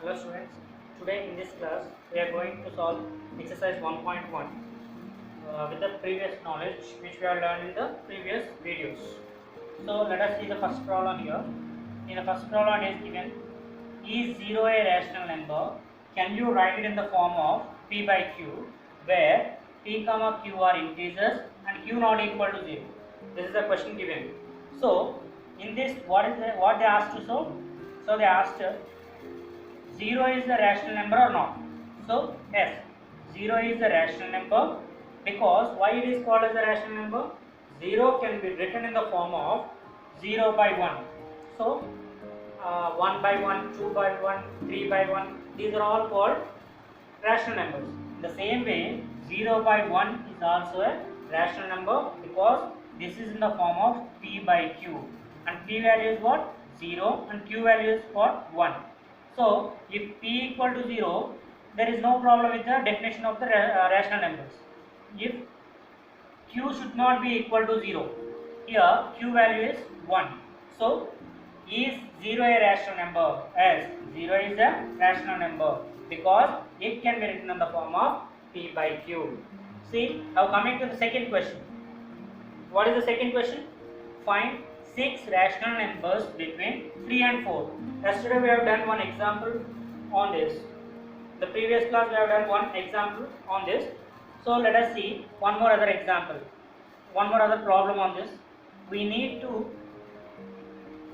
Hello students, today in this class we are going to solve exercise 1.1 with the previous knowledge which we have learned in the previous videos. So let us see the first problem here. In the first problem it is given, is 0 a rational number? Can you write it in the form of p by q where p comma q are integers and q not equal to 0? This is the question given. So in this what they asked to solve? So they asked 0 is a rational number or not? So yes, 0 is a rational number because why it is called as a rational number? 0 can be written in the form of 0 by 1. So 1 by 1, 2 by 1, 3 by 1, these are all called rational numbers. In the same way, 0 by 1 is also a rational number because this is in the form of p by q, and p value is what? 0 and q value is what? 1. So if p equal to 0, there is no problem with the definition of the rational numbers. If q should not be equal to 0, here q value is 1. So is 0 a rational number? Yes, 0 is a rational number because it can be written in the form of p by q. See, now coming to the second question. What is the second question? Find 6 rational numbers between 3 and 4. Yesterday we have done one example on this. The previous class we have done one example on this. So let us see one more other example. One more other problem on this. We need to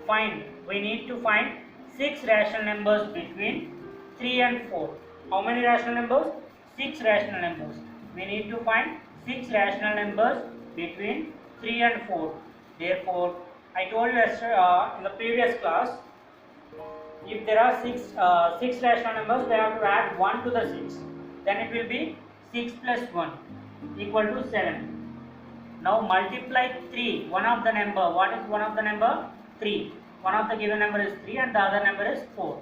find 6 rational numbers between 3 and 4. How many rational numbers? 6 rational numbers. We need to find 6 rational numbers between 3 and 4. Therefore, I told you yesterday in the previous class, if there are 6 rational numbers, we have to add 1 to the 6. Then it will be 6 plus 1 equal to 7. Now multiply 3, one of the number. What is one of the number? 3. One of the given number is 3 and the other number is 4.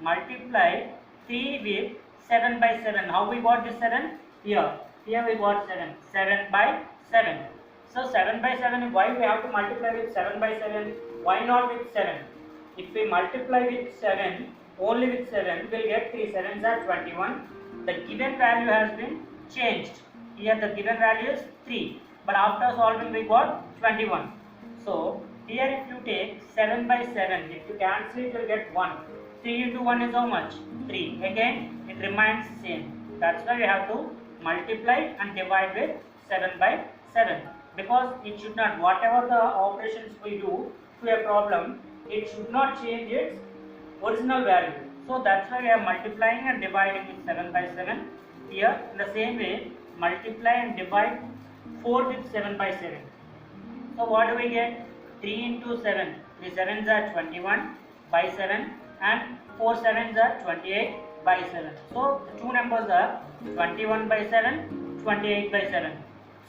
Multiply 3 with 7 by 7. How we got this 7? Here we got 7. 7 by 7. So 7 by 7, why we have to multiply with 7 by 7? Why not with 7? If we multiply with 7, only with 7, we will get 3 7s are 21. The given value has been changed. Here the given value is 3. But after solving we got 21. So here if you take 7 by 7, if you cancel it, you will get 1. 3 into 1 is how much? 3. Again, it remains same. That's why we have to multiply and divide with 7 by 7. Because it should not, whatever the operations we do to a problem, it should not change its original value. So that's why we are multiplying and dividing with 7 by 7. Here, in the same way, multiply and divide 4 with 7 by 7. So what do we get? 3 into 7, 3 7s are 21 by 7 and 4 7s are 28 by 7. So the two numbers are 21 by 7, 28 by 7.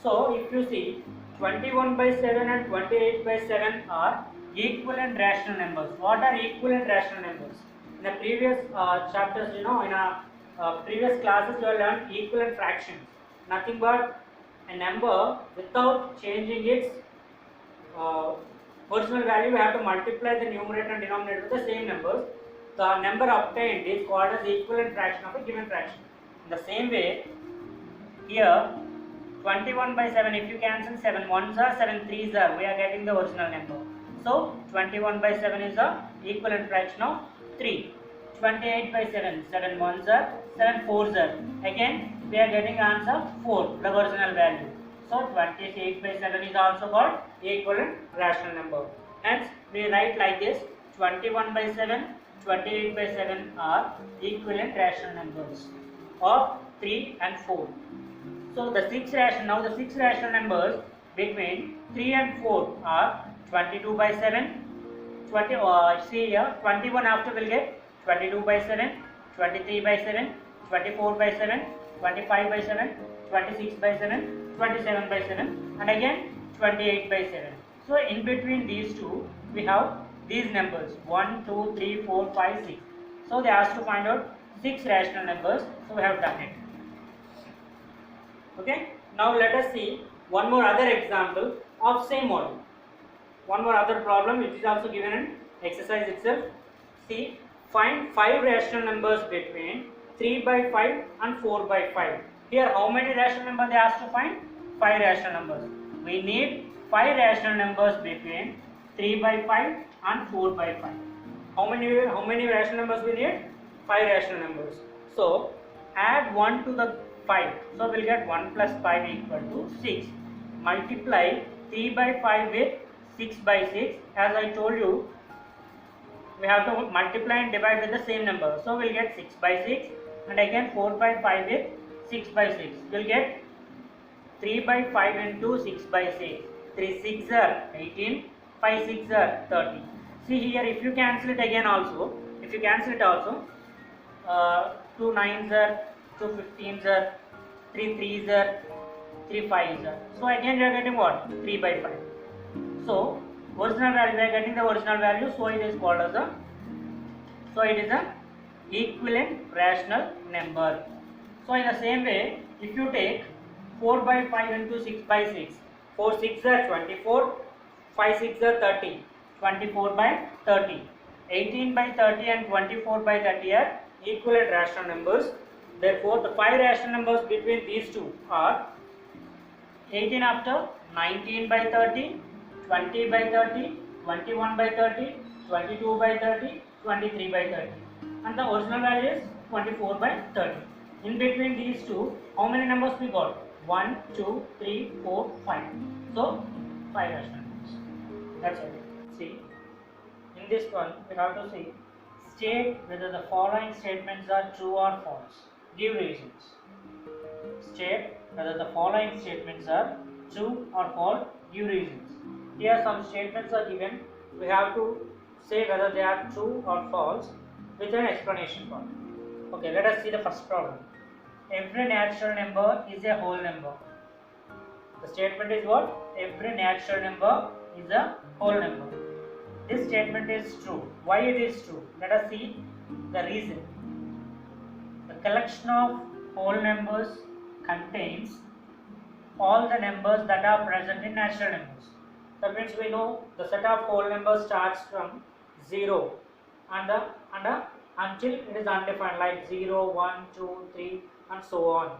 So if you see, 21 by 7 and 28 by 7 are equivalent rational numbers. What are equivalent rational numbers? In the previous chapters, in our previous classes, you have learned equivalent fractions. Nothing but a number without changing its original value, we have to multiply the numerator and denominator with the same numbers. The number obtained is called as equivalent fraction of a given fraction. In the same way, here 21 by 7, if you cancel 7 1s are, 7 3s are, we are getting the original number. So 21 by 7 is the equivalent fraction of 3. 28 by 7, 7 1s are, 7 4s are. Again, we are getting answer 4, the original value. So 28 by 7 is also called equivalent rational number. Hence, we write like this: 21 by 7, 28 by 7 are equivalent rational numbers of 3 and 4. So the 6 rational numbers between 3 and 4 are 22 by 7. See here, 21 after will get 22 by 7, 23 by 7, 24 by 7, 25 by 7, 26 by 7, 27 by 7, and again 28 by 7. So in between these two, we have these numbers 1, 2, 3, 4, 5, 6. So they asked to find out 6 rational numbers. So we have done it. Okay. Now let us see one more other example of same model. One more other problem which is also given in exercise itself. See, find 5 rational numbers between 3 by 5 and 4 by 5. Here how many rational numbers they asked to find? 5 rational numbers. We need 5 rational numbers between 3 by 5 and 4 by 5. How many rational numbers we need? 5 rational numbers. So add 1 to the 5. So we'll get 1 plus 5 equal to 6. Multiply 3 by 5 with 6 by 6. As I told you, we have to multiply and divide with the same number. So we'll get 6 by 6 and again 4 by 5 with 6 by 6. We'll get 3 by 5 into 6 by 6. 3 6 are 18, 5 6 are 30. See here, if you cancel it again also, 2 9s are, 2 15s are, 3 3s are, 3 5s are. So again we are getting what? 3 by 5. So original value, we are getting the original value, so it is called as a, so it is a equivalent rational number. So in the same way, if you take 4 by 5 into 6 by 6, 4 6 are 24, 5 6 are 30, 24 by 30, 18 by 30 and 24 by 30 are equivalent rational numbers. Therefore, the 5 rational numbers between these two are 18 after 19 by 30, 20 by 30, 21 by 30, 22 by 30, 23 by 30, and the original value is 24 by 30. In between these two, how many numbers we got? 1, 2, 3, 4, 5. So 5 rational numbers. That's it. See, in this one we have to see, state whether the following statements are true or false. Give reasons. State whether the following statements are true or false. Give reasons. Here some statements are given. We have to say whether they are true or false with an explanation part. Okay, let us see the first problem. Every natural number is a whole number. The statement is what? Every natural number is a whole number. This statement is true. Why it is true? Let us see the reason. The collection of whole numbers contains all the numbers that are present in natural numbers. That means we know the set of whole numbers starts from 0 and until it is undefined, like 0, 1, 2, 3 and so on.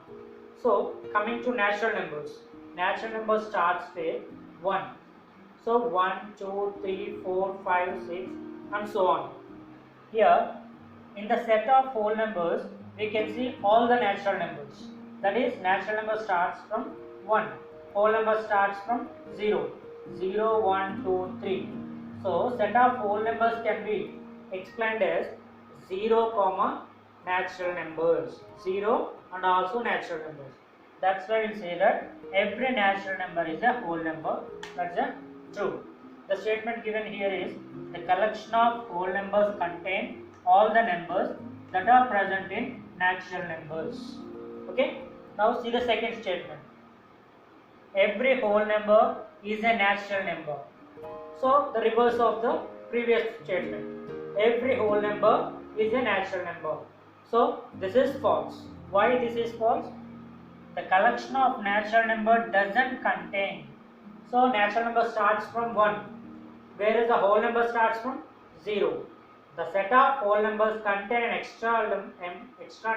So coming to natural numbers starts with 1. So 1, 2, 3, 4, 5, 6 and so on. Here in the set of whole numbers we can see all the natural numbers. That is, natural number starts from 1. Whole number starts from 0. 0, 1, 2, 3. So set of whole numbers can be explained as 0, comma natural numbers. 0 and also natural numbers. That's why we say that every natural number is a whole number. That's a true. The statement given here is the collection of whole numbers contain all the numbers that are present in natural numbers. Okay. Now see the second statement. Every whole number is a natural number. So the reverse of the previous statement. Every whole number is a natural number. So this is false. Why this is false? The collection of natural number doesn't contain. So natural number starts from 1, whereas the whole number starts from 0. The set of whole numbers contain an extra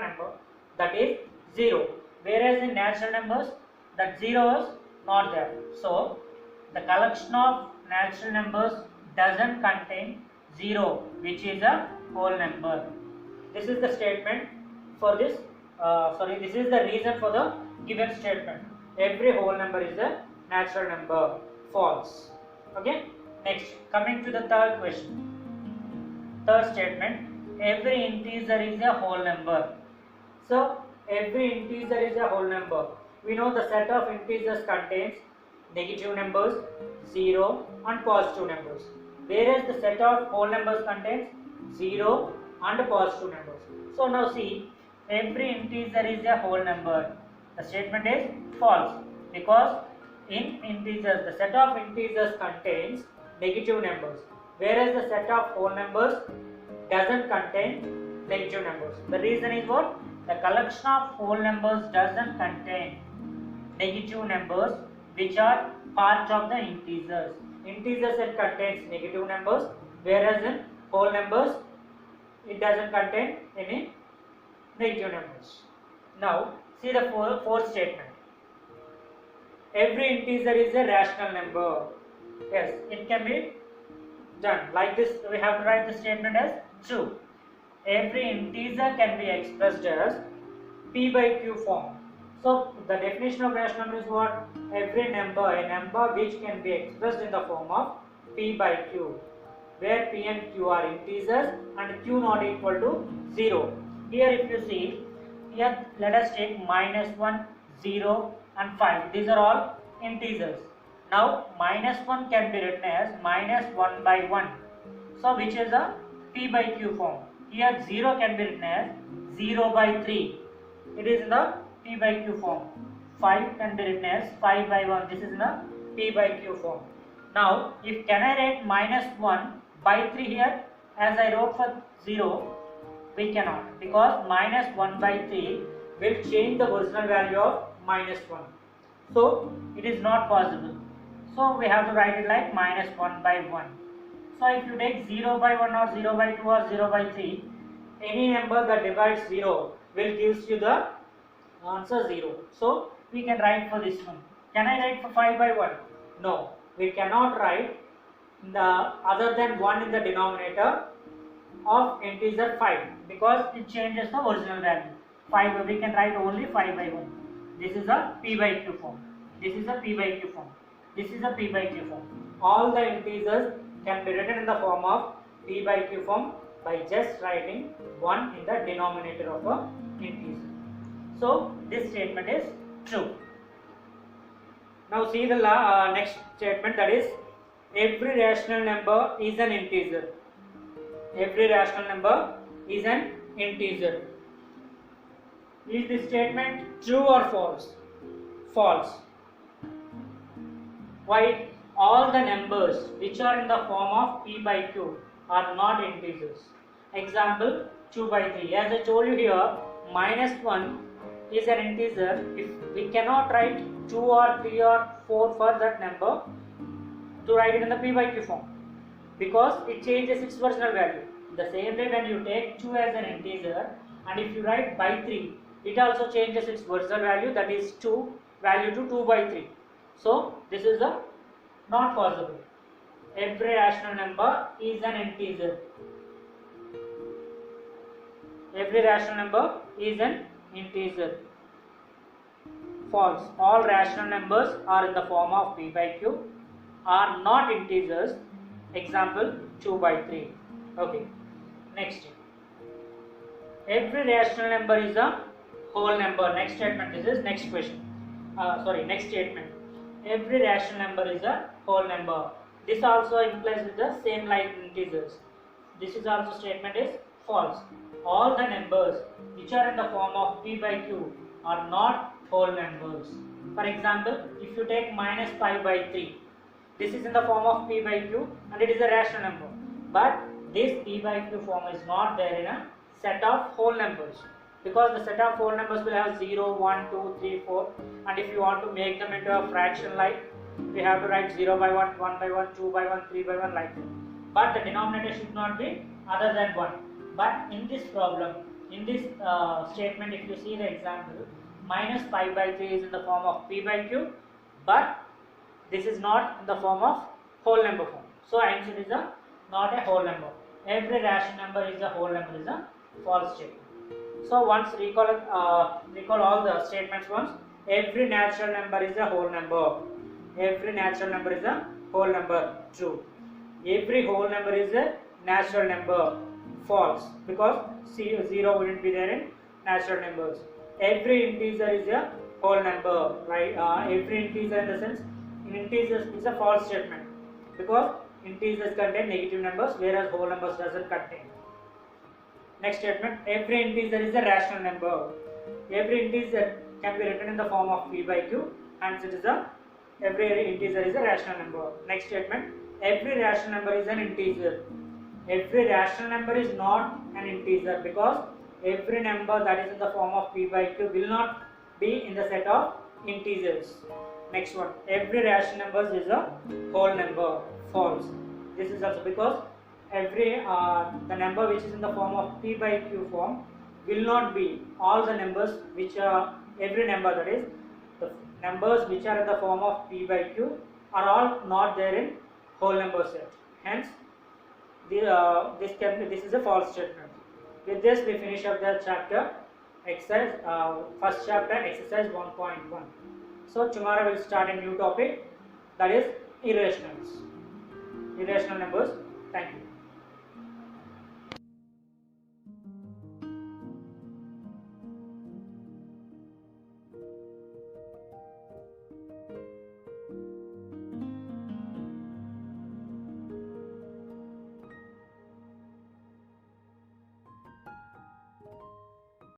number, that is 0. Whereas in natural numbers, that 0 is not there. So the collection of natural numbers doesn't contain 0, which is a whole number. This is the statement for this. This is the reason for the given statement. Every whole number is a natural number. False. Okay. Next, coming to the third question. Third statement. Every integer is a whole number. So every integer is a whole number. We know the set of integers contains negative numbers, 0 and positive numbers. Whereas the set of whole numbers contains 0 and positive numbers. So now see, every integer is a whole number. The statement is false, because in integers, the set of integers contains negative numbers, whereas the set of whole numbers doesn't contain negative numbers. The reason is what? The collection of whole numbers doesn't contain negative numbers which are part of the integers. Integers it contains negative numbers, whereas in whole numbers it doesn't contain any negative numbers. Now see the fourth statement. Every integer is a rational number. Yes, it can be done like this. We have to write the statement as true. Every integer can be expressed as p by q form. So the definition of rational number is what? Every number, a number which can be expressed in the form of p by q, where p and q are integers and q not equal to 0. Here if you see, here let us take -1, 0 and 5. These are all integers. Now -1 can be written as -1 by 1. So which is a p by q form. Here 0 can be written as 0 by 3. It is in the p by q form. 5 can be written as 5 by 1. This is in the p by q form. Now if can I write -1 by 3 here as I wrote for 0? We cannot, because -1 by 3 will change the original value of -1. So it is not possible. So we have to write it like -1 by 1. So if you take 0 by 1 or 0 by 2 or 0 by 3, any number that divides 0 will gives you the answer 0. So we can write for this one. Can I write for 5 by 1? No, we cannot write the other than 1 in the denominator of integer 5, because it changes the original value. 5, we can write only 5 by 1. This is a p by q form. This is a p by q form. This is a p by q form. All the integers can be written in the form of p by q form by just writing 1 in the denominator of a integer. So this statement is true. Now see the next statement, that is every rational number is an integer. Every rational number is an integer. Is this statement true or false? False. Why? All the numbers which are in the form of p by q are not integers. Example 2 by 3. As I told you here, -1 is an integer. If we cannot write 2 or 3 or 4 for that number to write it in the p by q form, because it changes its original value. The same way when you take 2 as an integer and if you write by 3, it also changes its original value, that is 2 value to 2 by 3. So this is a not possible. Every rational number is an integer. Every rational number is an integer. False. All rational numbers are in the form of p by q, are not integers. Example 2 by 3. Okay. Next. Every rational number is a whole number. Next statement. This is next question. Next statement. Every rational number is a whole number. This also implies with the same like integers. This is also statement is false. All the numbers which are in the form of p by q are not whole numbers. For example, if you take -5 by 3, this is in the form of p by q and it is a rational number. But this p by q form is not there in a set of whole numbers, because the set of whole numbers will have 0, 1, 2, 3, 4, and if you want to make them into a fraction, like we have to write 0 by 1, 1 by 1, 2 by 1, 3 by 1, like that. But the denominator should not be other than 1. But in this problem, in this statement, if you see the example, -5 by 3 is in the form of p by q, but this is not in the form of whole number form. So answer is not a whole number. Every rational number is a whole number, is a false statement. So once recall all the statements once. Every natural number is a whole number. Every natural number is a whole number. True. Every whole number is a natural number. False, because 0 wouldn't be there in natural numbers. Every integer is a whole number, right? Every integer in the sense, in integers is a false statement, because integers contain negative numbers, whereas whole numbers doesn't contain. Next statement, every integer is a rational number. Every integer can be written in the form of p by q, hence it is every integer is a rational number. Next statement, every rational number is an integer. Every rational number is not an integer, because every number that is in the form of p by q will not be in the set of integers. Next one, every rational number is a whole number. False. This is also because every the number which is in the form of p by q form will not be all the numbers which are every number, that is the numbers which are in the form of p by q are all not there in whole number set. Hence this is a false statement. With this we finish up the chapter exercise first chapter exercise 1.1. So tomorrow we'll start a new topic, that is irrational numbers. Thank you.